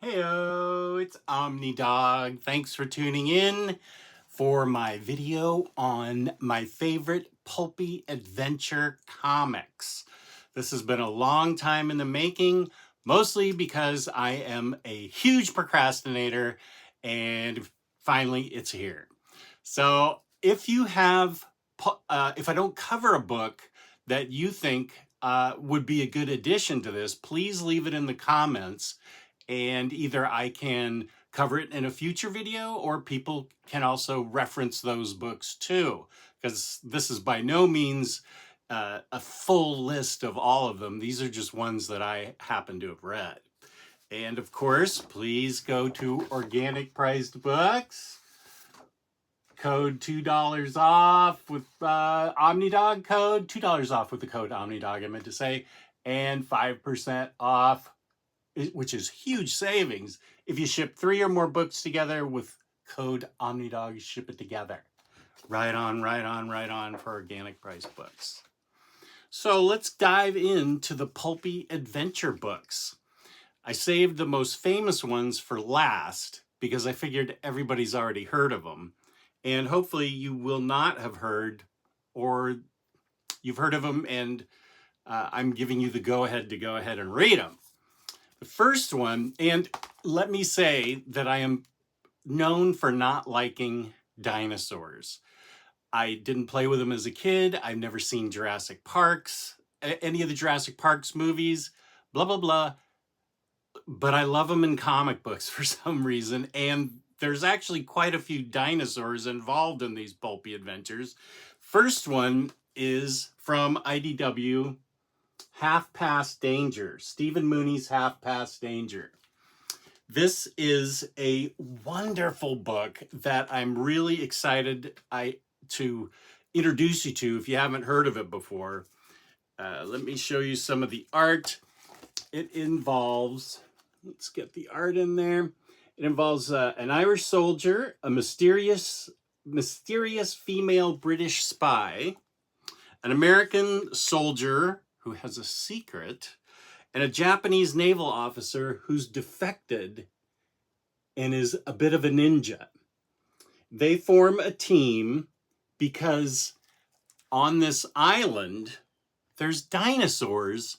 Heyo, it's Omnidog. Thanks for tuning in for my video on my favorite pulpy adventure comics. This has been a long time in the making, mostly because I am a huge procrastinator and finally it's here. So if you have, if I don't cover a book that you think would be a good addition to this, please leave it in the comments. And either I can cover it in a future video or people can also reference those books too, because this is by no means a full list of all of them. These are just ones that I happen to have read. And of course, please go to Organic Priced Books. Code $2 off with Omnidog code. $2 off with the code Omnidog, I meant to say. And 5% off, which is huge savings if you ship 3 or more books together with code Omnidog. Ship it together. Right on, right on, right on for Organic Price Books. So let's dive into the pulpy adventure books. I saved the most famous ones for last because I figured everybody's already heard of them. And hopefully you will not have heard, or you've heard of them and I'm giving you the go-ahead to go ahead and read them. The first one, and let me say that I am known for not liking dinosaurs. I didn't play with them as a kid. I've never seen Jurassic Parks, any of the Jurassic Parks movies, blah, blah, blah. But I love them in comic books for some reason. And there's actually quite a few dinosaurs involved in these pulpy adventures. First one is from IDW, Half Past Danger, Stephen Mooney's Half Past Danger. This is a wonderful book that I'm really excited to introduce you to if you haven't heard of it before. Let me show you some of the art. It involves, let's get the art in there. It involves an Irish soldier, a mysterious female British spy, an American soldier who has a secret, and a Japanese naval officer who's defected and is a bit of a ninja. They form a team because on this island, there's dinosaurs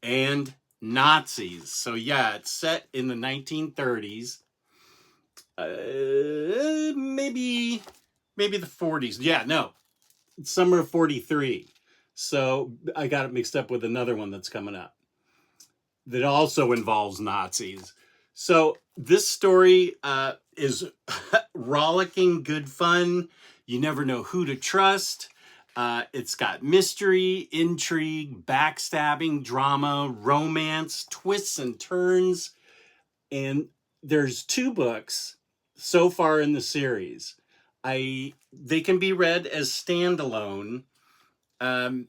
and Nazis. So yeah, it's set in the 1930s. Maybe the 40s. Yeah, no, it's summer of 43. So I got it mixed up with another one that's coming up that also involves Nazis. So this story is rollicking good fun. You never know who to trust. It's got mystery, intrigue, backstabbing, drama, romance, twists and turns. And there's 2 books so far in the series. They can be read as standalone. I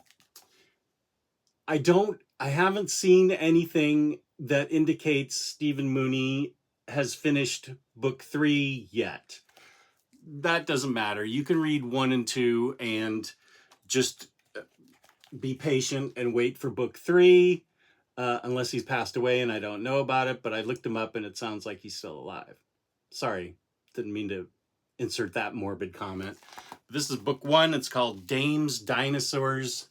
haven't seen anything that indicates Stephen Mooney has finished book 3 yet. That doesn't matter. You can read 1 and 2 and just be patient and wait for book 3, unless he's passed away and I don't know about it, but I looked him up and it sounds like he's still alive. Sorry, didn't mean to insert that morbid comment. This is book 1. It's called Dames, Dinosaurs,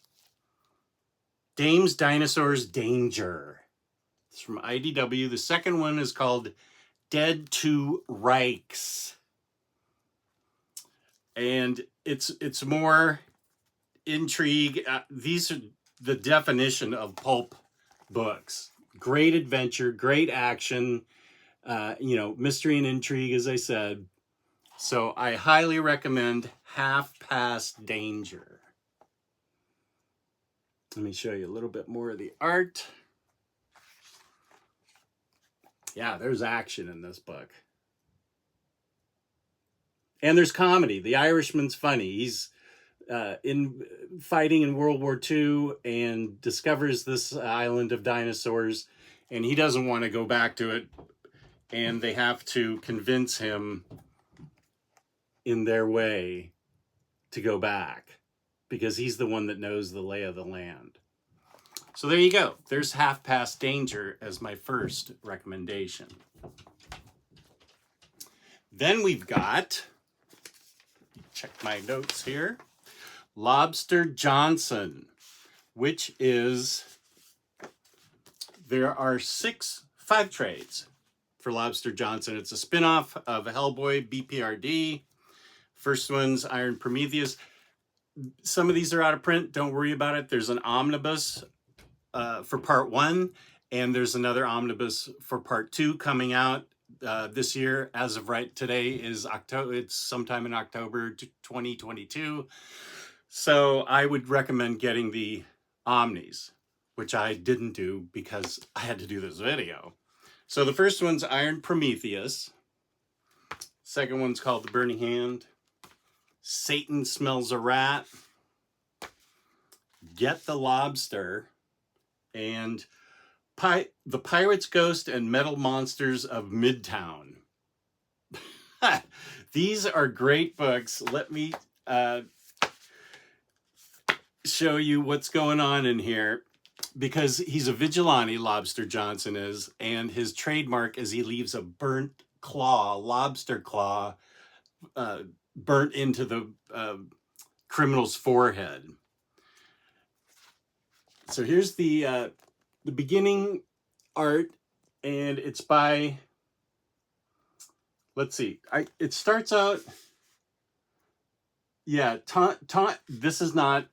Danger. It's from IDW. The second one is called Dead to Rights. And it's more intrigue. These are the definition of pulp books. Great adventure, great action, mystery and intrigue, as I said. So I highly recommend Half Past Danger. Let me show you a little bit more of the art. Yeah, there's action in this book. And there's comedy. The Irishman's funny. He's fighting in World War II and discovers this island of dinosaurs, and he doesn't want to go back to it, and they have to convince him in their way to go back because he's the one that knows the lay of the land. So there you go. There's Half Past Danger as my first recommendation. Then we've got, check my notes here, Lobster Johnson, which is, there are 5 trades for Lobster Johnson. It's a spinoff of Hellboy BPRD. First one's Iron Prometheus. Some of these are out of print. Don't worry about it. There's an omnibus for part 1, and there's another omnibus for part 2 coming out this year. As of right today is October. It's sometime in October 2022. So I would recommend getting the omnis, which I didn't do because I had to do this video. So the first one's Iron Prometheus. Second one's called The Burning Hand. Satan Smells a Rat. Get the Lobster. And The Pirate's Ghost and Metal Monsters of Midtown. These are great books. Let me show you what's going on in here, because he's a vigilante, Lobster Johnson is, and his trademark is he leaves a burnt claw, lobster claw, burnt into the criminal's forehead. So here's the beginning art, and it's by, let's see, it starts out, yeah, this is not,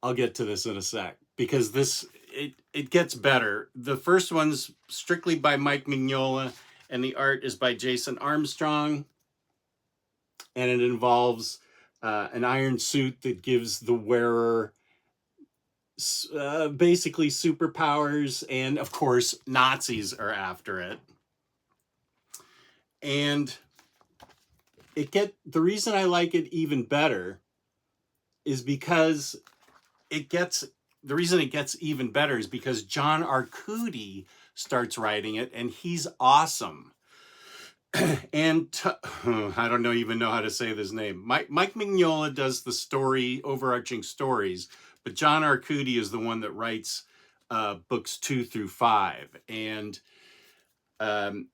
I'll get to this in a sec, because it gets better. The first one's strictly by Mike Mignola, and the art is by Jason Armstrong, and it involves an iron suit that gives the wearer basically superpowers, and of course Nazis are after it. And the reason I like it even better is because the reason it gets even better is because John Arcudi starts writing it, and he's awesome. And I don't even know how to say this name. Mike Mignola does the overarching stories, but John Arcudi is the one that writes books 2 through 5. And Tonsi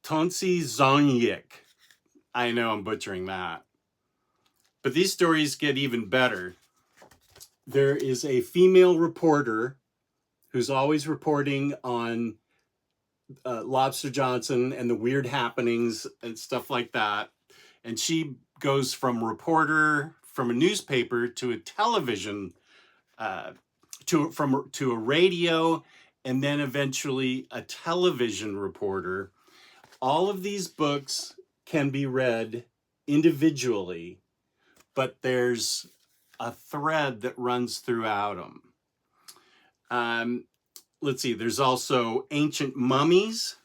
Zonyik. I know I'm butchering that. But these stories get even better. There is a female reporter who's always reporting on Lobster Johnson and the weird happenings and stuff like that. And she goes from reporter from a newspaper to a television, to a radio, and then eventually a television reporter. All of these books can be read individually, but there's a thread that runs throughout them. Let's see, there's also ancient mummies,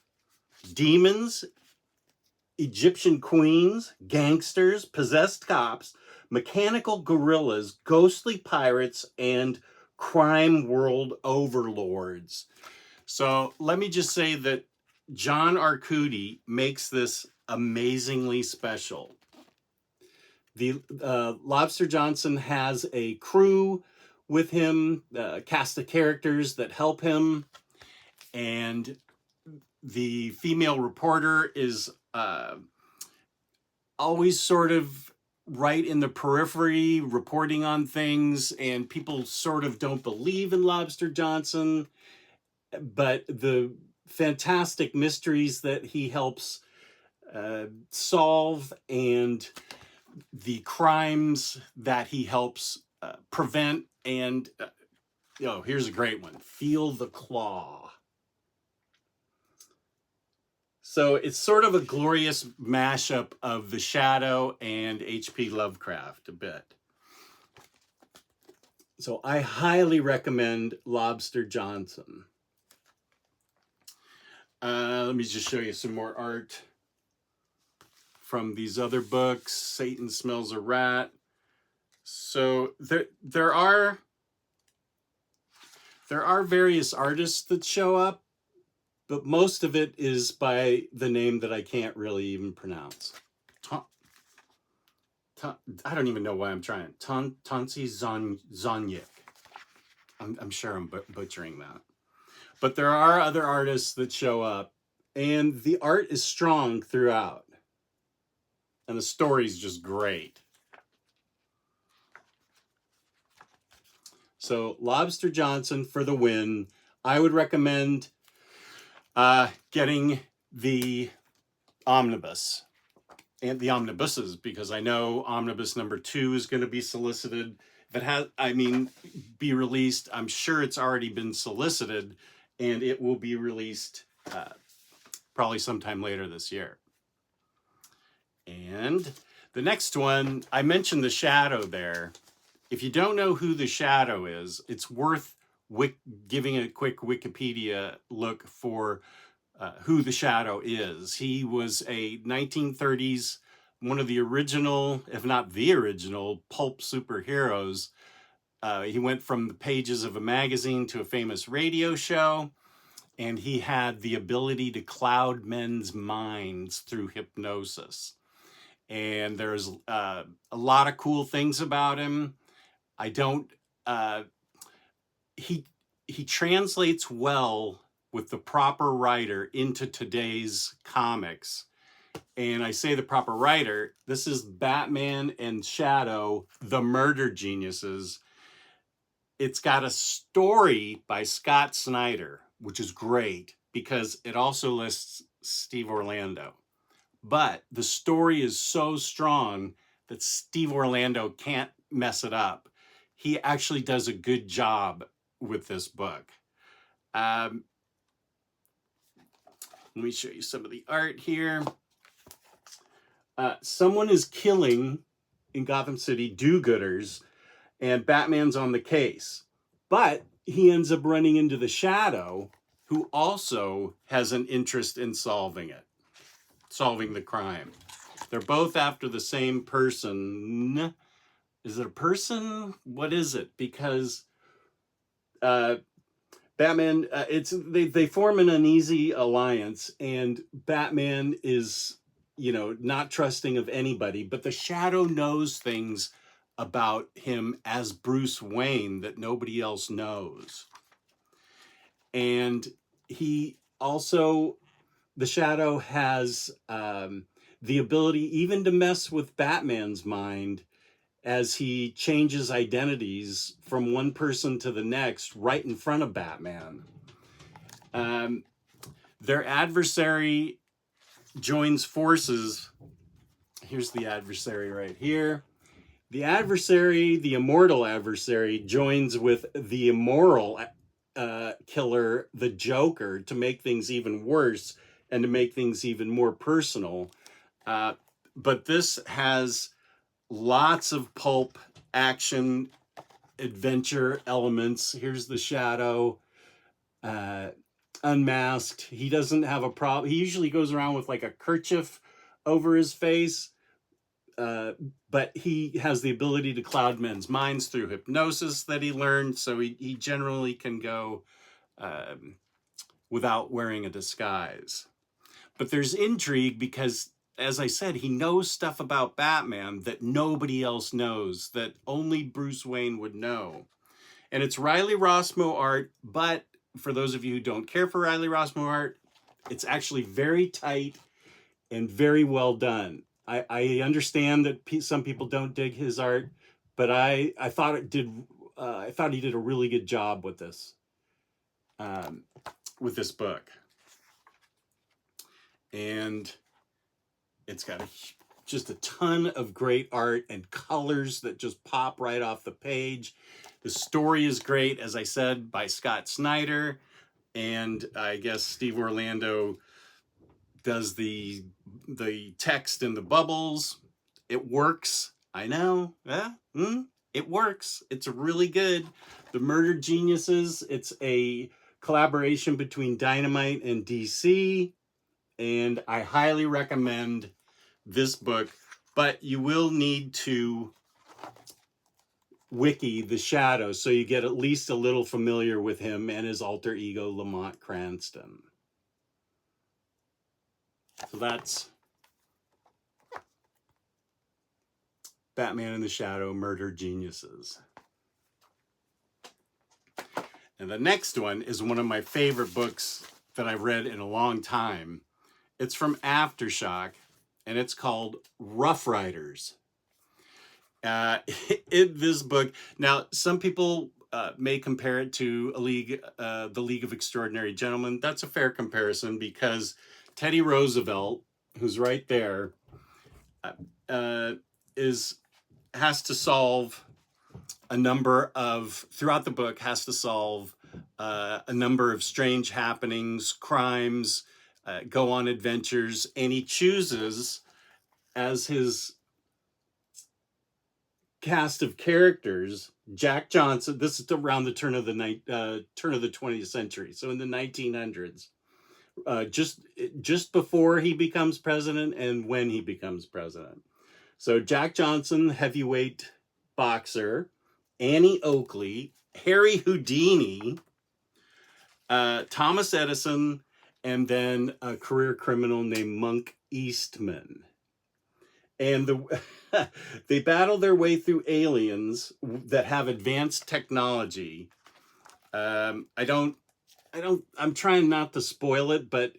demons, Egyptian queens, gangsters, possessed cops, mechanical gorillas, ghostly pirates, and crime world overlords. So let me just say that John Arcudi makes this amazingly special. The Lobster Johnson has a crew with him, a cast of characters that help him, and the female reporter is always sort of right in the periphery, reporting on things, and people sort of don't believe in Lobster Johnson, but the fantastic mysteries that he helps solve, and the crimes that he helps prevent. And here's a great one, Feel the Claw. So it's sort of a glorious mashup of The Shadow and H.P. Lovecraft a bit. So I highly recommend Lobster Johnson. Let me just show you some more art from these other books. Satan Smells a Rat. So there are various artists that show up, but most of it is by the name that I can't really even pronounce. I don't even know why I'm trying. Tonsi Zonyik. I'm sure I'm butchering that. But there are other artists that show up, and the art is strong throughout. And the story's just great. So Lobster Johnson for the win. I would recommend getting the omnibus and the omnibuses, because I know omnibus number 2 is going to be solicited. If it has, be released, I'm sure it's already been solicited, and it will be released probably sometime later this year. And the next one, I mentioned the Shadow there. If you don't know who the Shadow is, it's worth giving a quick Wikipedia look for who the Shadow is. He was a 1930s, one of the original, if not the original, pulp superheroes. He went from the pages of a magazine to a famous radio show, and he had the ability to cloud men's minds through hypnosis. And there's a lot of cool things about him. He translates well with the proper writer into today's comics. And I say the proper writer, this is Batman and Shadow, the Murder Geniuses. It's got a story by Scott Snyder, which is great because it also lists Steve Orlando. But the story is so strong that Steve Orlando can't mess it up. He actually does a good job with this book. Let me show you some of the art here. Someone is killing in Gotham City do-gooders, and Batman's on the case. But he ends up running into the Shadow, who also has an interest in solving the crime. They're both after the same person. Is it a person? What is it? Because Batman, they form an uneasy alliance, and Batman is, not trusting of anybody, but the Shadow knows things about him as Bruce Wayne that nobody else knows. And he also, the Shadow has the ability even to mess with Batman's mind as he changes identities from one person to the next right in front of Batman. Their adversary joins forces. Here's the adversary right here. The adversary, the immortal adversary, joins with the immoral killer, the Joker, to make things even worse and to make things even more personal. But this has lots of pulp action adventure elements. Here's the Shadow, unmasked. He doesn't have a problem. He usually goes around with like a kerchief over his face, but he has the ability to cloud men's minds through hypnosis that he learned, so he generally can go without wearing a disguise. But there's intrigue because, as I said, he knows stuff about Batman that nobody else knows, that only Bruce Wayne would know. And it's Riley Rossmo art, but for those of you who don't care for Riley Rossmo art, it's actually very tight and very well done. I understand that some people don't dig his art, but I thought he did a really good job with this book. And it's got just a ton of great art and colors that just pop right off the page. The story is great, as I said, by Scott Snyder. And I guess Steve Orlando does the text and the bubbles. It works. I know. It works. It's really good. The Murder Geniuses. It's a collaboration between Dynamite and DC. And I highly recommend this book, but you will need to wiki the Shadow so you get at least a little familiar with him and his alter ego, Lamont Cranston. So that's Batman and the Shadow, Murder Geniuses. And the next one is one of my favorite books that I've read in a long time. It's from Aftershock, and it's called Rough Riders. In this book, now some people may compare it to the League of Extraordinary Gentlemen. That's a fair comparison because Teddy Roosevelt, who's right there, has to solve a number of, throughout the book, has to solve a number of strange happenings, crimes, go on adventures, and he chooses as his cast of characters Jack Johnson. This is around the turn of the 20th century, so in the 1900s, just before he becomes president and when he becomes president. So Jack Johnson, heavyweight boxer, Annie Oakley, Harry Houdini, Thomas Edison, and then a career criminal named Monk Eastman. And they battle their way through aliens that have advanced technology. I'm trying not to spoil it, but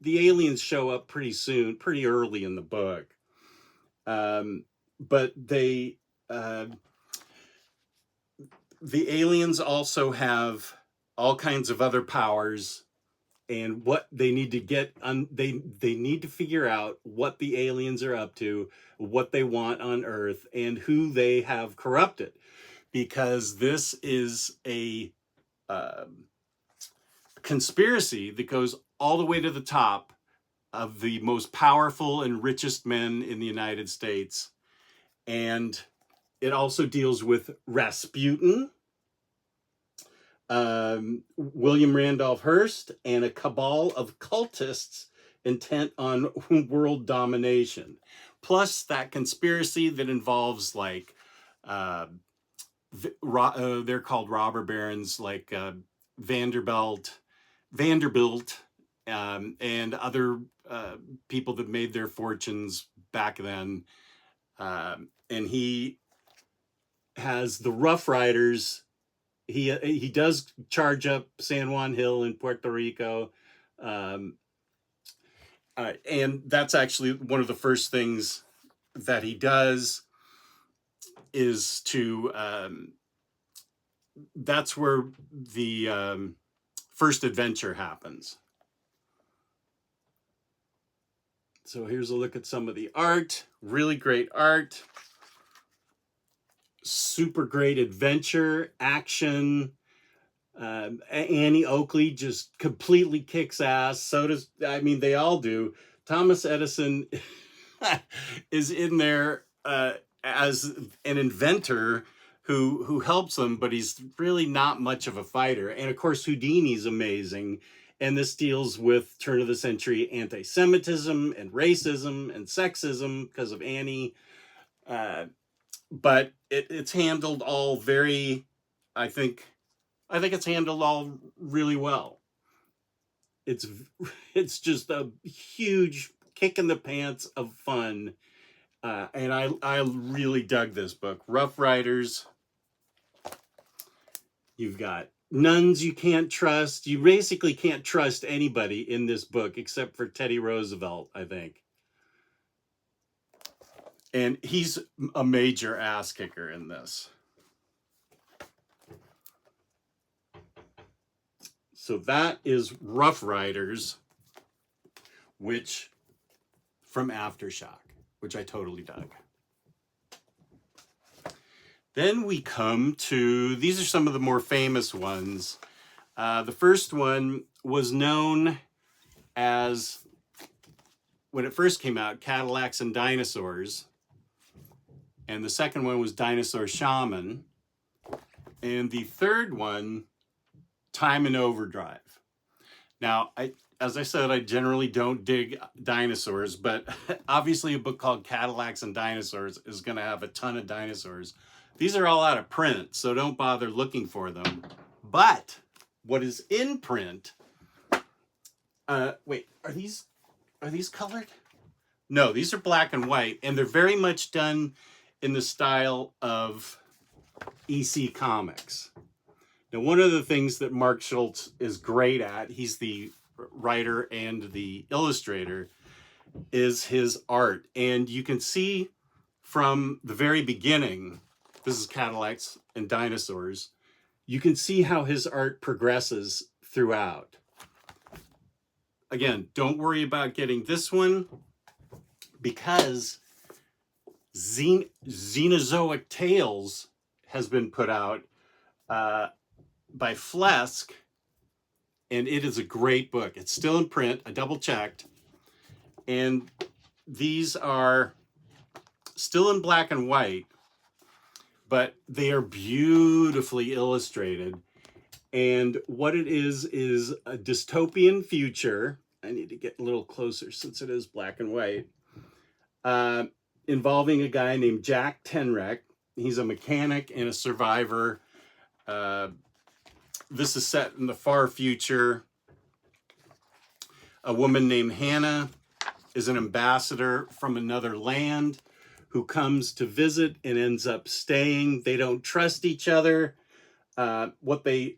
the aliens show up pretty soon, pretty early in the book. But the aliens also have all kinds of other powers, and what they need to get on, they need to figure out what the aliens are up to, what they want on Earth, and who they have corrupted, because this is a conspiracy that goes all the way to the top of the most powerful and richest men in the United States. And it also deals with Rasputin, William Randolph Hearst, and a cabal of cultists intent on world domination. Plus that conspiracy that involves, like, they're called robber barons, like Vanderbilt, and other people that made their fortunes back then. And he has the Rough Riders. He does charge up San Juan Hill in Puerto Rico. And that's actually one of the first things that he does, is to, that's where the first adventure happens. So here's a look at some of the art. Really great art. Super great adventure, action. Annie Oakley just completely kicks ass. So does, I mean, they all do. Thomas Edison is in there as an inventor who helps them, but he's really not much of a fighter. And of course, Houdini's amazing. And this deals with turn of the century anti-Semitism and racism and sexism because of Annie. But it's handled all very, I think it's handled all really well. It's just a huge kick in the pants of fun. And I really dug this book. Rough Riders. You've got nuns you can't trust. You basically can't trust anybody in this book except for Teddy Roosevelt, I think. And he's a major ass kicker in this. So that is Rough Riders, which from Aftershock, which I totally dug. Then we come to, these are some of the more famous ones. The first one was known as, when it first came out, Cadillacs and Dinosaurs. And the second one was Dinosaur Shaman. And the third one, Time in Overdrive. Now, as I said, I generally don't dig dinosaurs, but obviously a book called Cadillacs and Dinosaurs is going to have a ton of dinosaurs. These are all out of print, so don't bother looking for them. But what is in print, wait, are these colored? No, these are black and white, and they're very much done in the style of EC Comics. Now, one of the things that Mark Schultz is great at, he's the writer and the illustrator, is his art. And you can see from the very beginning, this is Cadillacs and Dinosaurs, you can see how his art progresses throughout. Again, don't worry about getting this one because Xenozoic Tales has been put out by Flesk, and it is a great book. It's still in print. I double checked. And these are still in black and white, but they are beautifully illustrated. And what it is a dystopian future. I need to get a little closer since it is black and white. Involving a guy named Jack Tenrek. He's a mechanic and a survivor. This is set in the far future. A woman named Hannah is an ambassador from another land who comes to visit and ends up staying. They don't trust each other. They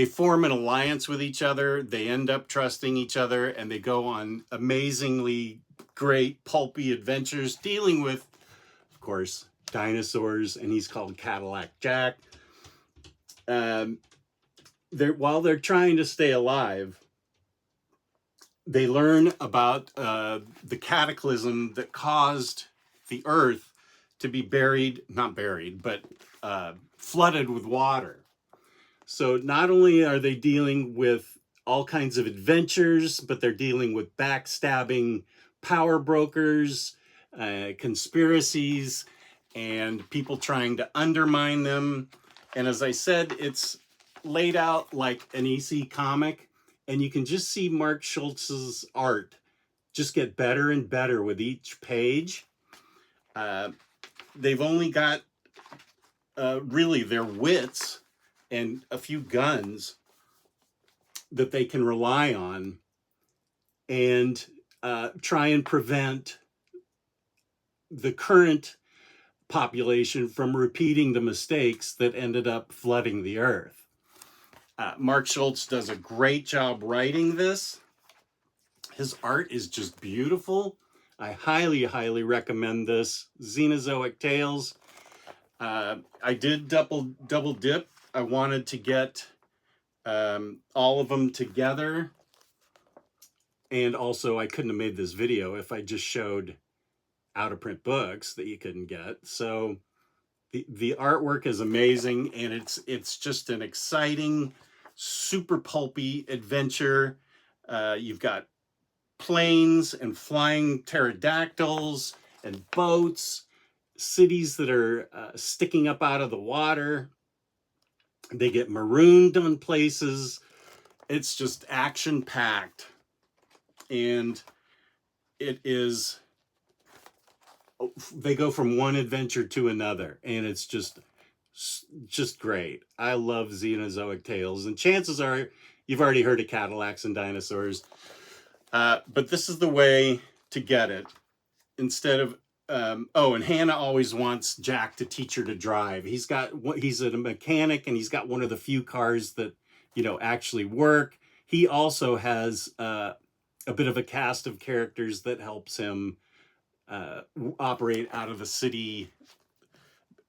form an alliance with each other. They end up trusting each other, and they go on amazingly great pulpy adventures dealing with, of course, dinosaurs, and he's called Cadillac Jack. While they're trying to stay alive, they learn about the cataclysm that caused the Earth to be flooded with water. So not only are they dealing with all kinds of adventures, but they're dealing with backstabbing power brokers, conspiracies, and people trying to undermine them. And as I said, it's laid out like an EC comic, and you can just see Mark Schultz's art just get better and better with each page. They've only got really their wits and a few guns that they can rely on and try and prevent the current population from repeating the mistakes that ended up flooding the Earth. Mark Schultz does a great job writing this. His art is just beautiful. I highly, highly recommend this. Xenozoic Tales. I did double dip. I wanted to get all of them together. And also, I couldn't have made this video if I just showed out-of-print books that you couldn't get. So the artwork is amazing, and it's just an exciting, super pulpy adventure. You've got planes and flying pterodactyls and boats, cities that are sticking up out of the water. They get marooned on places. It's just action-packed. And they go from one adventure to another, and it's just great. I love Xenozoic Tales, and chances are you've already heard of Cadillacs and Dinosaurs. But this is the way to get it. Instead of, and Hannah always wants Jack to teach her to drive. He's a mechanic, and he's got one of the few cars that, actually work. He also has a bit of a cast of characters that helps him operate out of the city.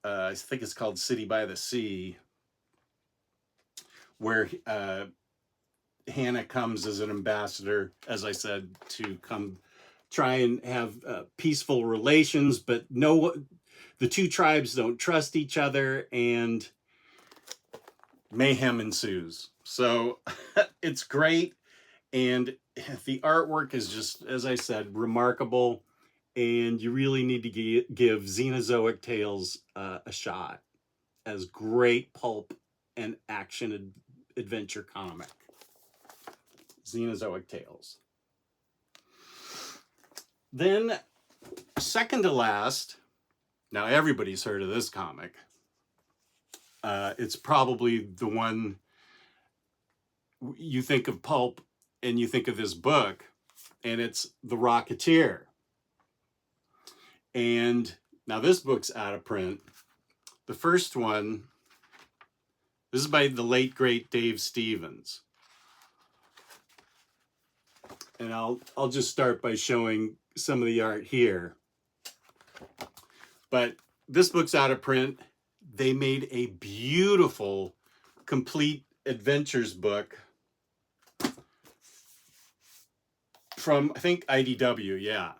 I think it's called City by the Sea, where Hannah comes as an ambassador, as I said, to come try and have peaceful relations, but the two tribes don't trust each other, and mayhem ensues. So it's great, and the artwork is just, as I said, remarkable, and you really need to give Xenozoic Tales a shot as great pulp and action adventure comic. Xenozoic Tales. Then, second to last, now everybody's heard of this comic. It's probably the one you think of Pulp and you think of this book, and it's The Rocketeer. And now this book's out of print, The first one, this is by the late, great Dave Stevens. And I'll just start by showing some of the art here. But this book's out of print. They made a beautiful, complete adventures book from, I think, IDW, yeah.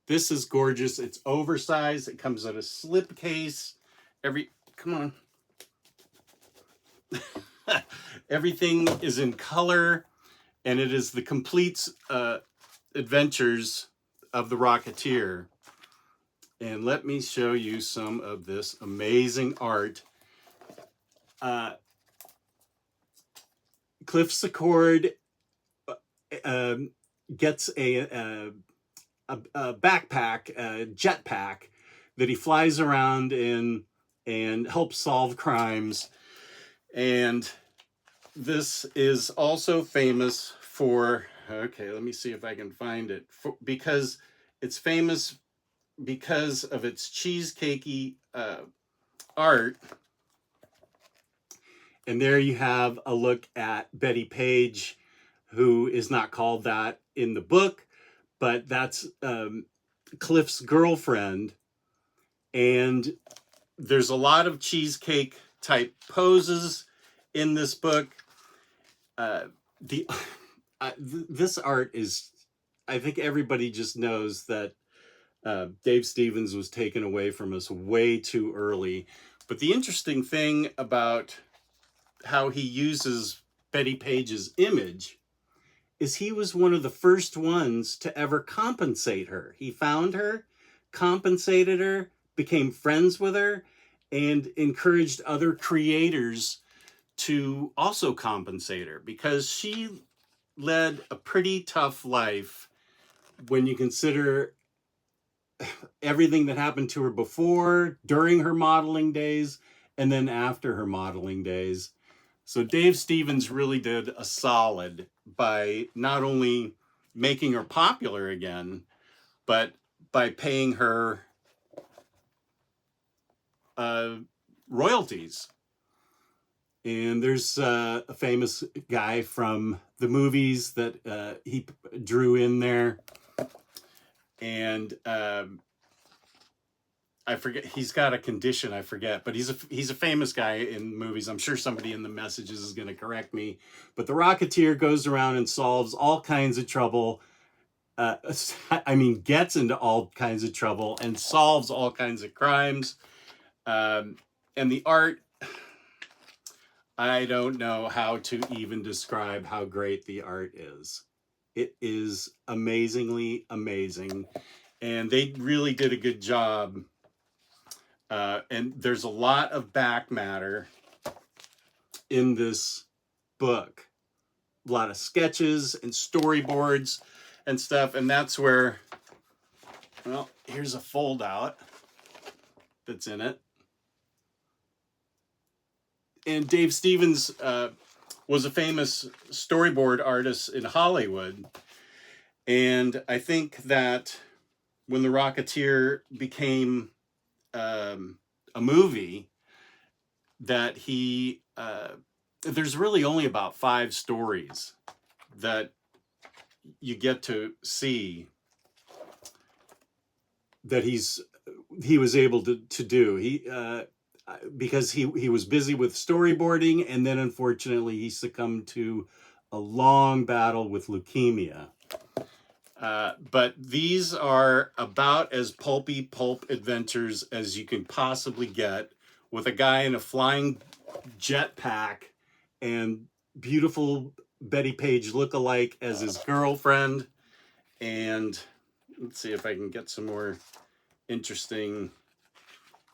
This is gorgeous. It's oversized. It comes in a slipcase. Come on. Everything is in color, and it is the complete adventures of the Rocketeer. And let me show you some of this amazing art. Cliff Secord gets a backpack, a jetpack that he flies around in and helps solve crimes. And this is also famous for, okay, let me see if I can find it, because it's famous because of its cheesecakey art. And there you have a look at Betty Page, who is not called that in the book, but that's Cliff's girlfriend. And there's a lot of cheesecake type poses in this book. This art is, I think everybody just knows that Dave Stevens was taken away from us way too early. But the interesting thing about how he uses Betty Page's image is he was one of the first ones to ever compensate her. He found her, compensated her, became friends with her, and encouraged other creators to also compensate her, because she led a pretty tough life when you consider everything that happened to her before, during her modeling days, and then after her modeling days. So Dave Stevens really did a solid by not only making her popular again, but by paying her royalties. And there's a famous guy from the movies that he drew in there. And I forget, he's got a condition, I forget, but he's a famous guy in movies. I'm sure somebody in the messages is going to correct me. But the Rocketeer goes around and solves all kinds of trouble. Gets into all kinds of trouble and solves all kinds of crimes. And the art, I don't know how to even describe how great the art is. It is amazingly amazing. And they really did a good job. And there's a lot of back matter in this book. A lot of sketches and storyboards and stuff. And that's where, well, here's a fold out that's in it. And Dave Stevens was a famous storyboard artist in Hollywood. And I think that when The Rocketeer became a movie, that he, there's really only about 5 stories that you get to see that he was able to do. Because he was busy with storyboarding, and then unfortunately he succumbed to a long battle with leukemia. But these are about as pulpy pulp adventures as you can possibly get, with a guy in a flying jetpack and beautiful Betty Page look-alike as his girlfriend. And let's see if I can get some more interesting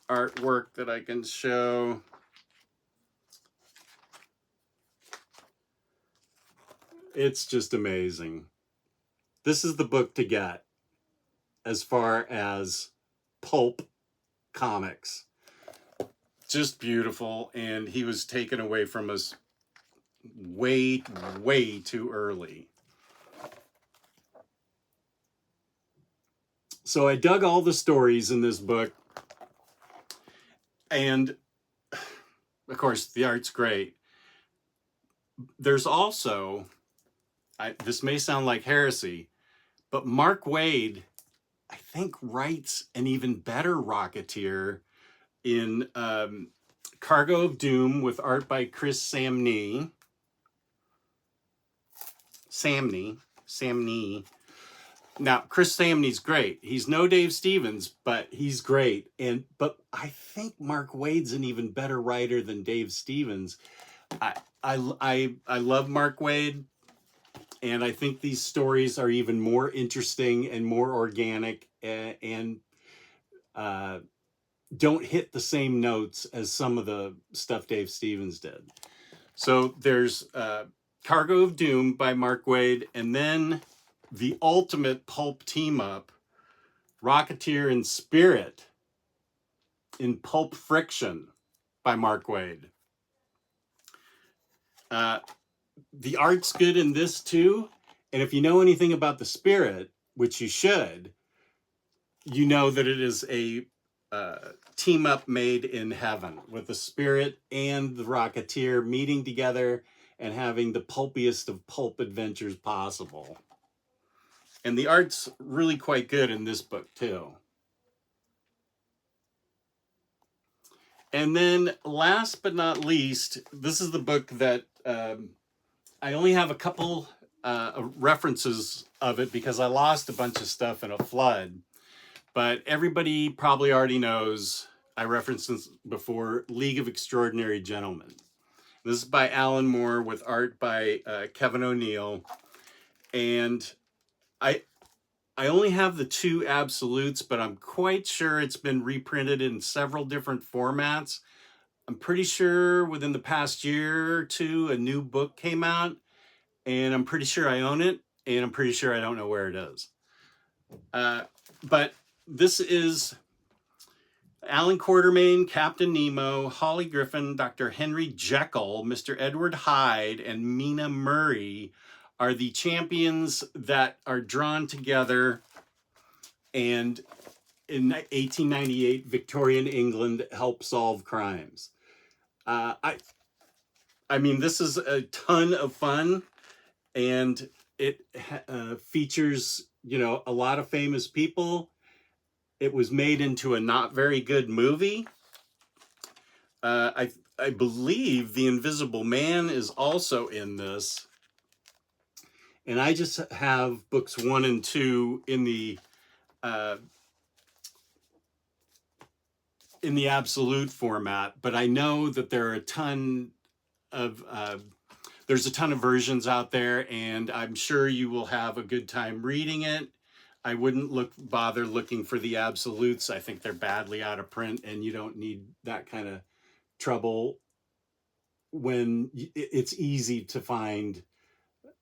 artwork that I can show. It's just amazing. This is the book to get as far as pulp comics. Just beautiful, and he was taken away from us way, way too early. So I dug all the stories in this book. And of course, the art's great. There's also, this may sound like heresy, but Mark Waid, I think, writes an even better Rocketeer in Cargo of Doom with art by Chris Samnee. Now, Chris Samnee's great. He's no Dave Stevens, but he's great. But I think Mark Waid's an even better writer than Dave Stevens. I love Mark Waid, and I think these stories are even more interesting and more organic, and don't hit the same notes as some of the stuff Dave Stevens did. So there's Cargo of Doom by Mark Waid, and then the ultimate pulp team-up, Rocketeer and Spirit in Pulp Friction by Mark Waid. The art's good in this too, and if you know anything about the Spirit, which you should, you know that it is a team-up made in heaven with the Spirit and the Rocketeer meeting together and having the pulpiest of pulp adventures possible. And the art's really quite good in this book too. And then last but not least, this is the book that I only have a couple references of it because I lost a bunch of stuff in a flood. But everybody probably already knows, I referenced this before, League of Extraordinary Gentlemen. This is by Alan Moore with art by Kevin O'Neill. And I only have the 2 absolutes, but I'm quite sure it's been reprinted in several different formats. I'm pretty sure within the past year or 2, a new book came out, and I'm pretty sure I own it, and I'm pretty sure I don't know where it is. But this is Alan Quartermain, Captain Nemo, Holly Griffin, Dr. Henry Jekyll, Mr. Edward Hyde, and Mina Murray are the champions that are drawn together, and in 1898 Victorian England help solve crimes. I mean, this is a ton of fun, and it features, you know, a lot of famous people. It was made into a not very good movie. I believe The Invisible Man is also in this. And I just have books 1 and 2 in the absolute format, but I know that there are a ton of there's a ton of versions out there, and I'm sure you will have a good time reading it. I wouldn't bother looking for the absolutes. I think they're badly out of print, and you don't need that kind of trouble when it's easy to find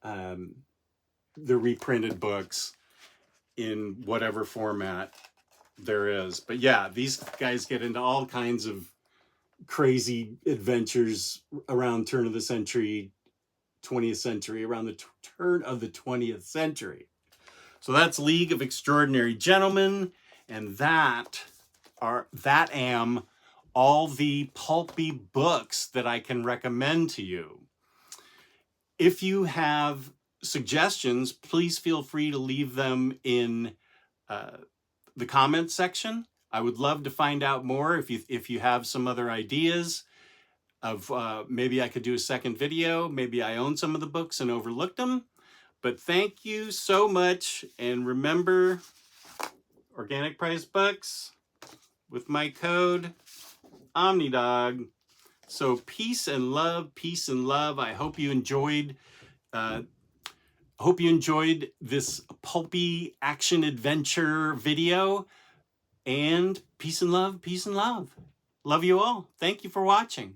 the reprinted books in whatever format there is. But yeah, these guys get into all kinds of crazy adventures around turn of the century, 20th century, around the turn of the 20th century. So that's League of Extraordinary Gentlemen, and that am all the pulpy books that I can recommend to you. If you have suggestions, please feel free to leave them in the comments section. I would love to find out more if you have some other ideas of maybe I could do a second video. Maybe I own some of the books and overlooked them. But thank you so much, and remember, organic price books with my code Omnidog. So peace and love, peace and love. I hope you enjoyed this pulpy action adventure video, and peace and love, peace and love. Love you all. Thank you for watching.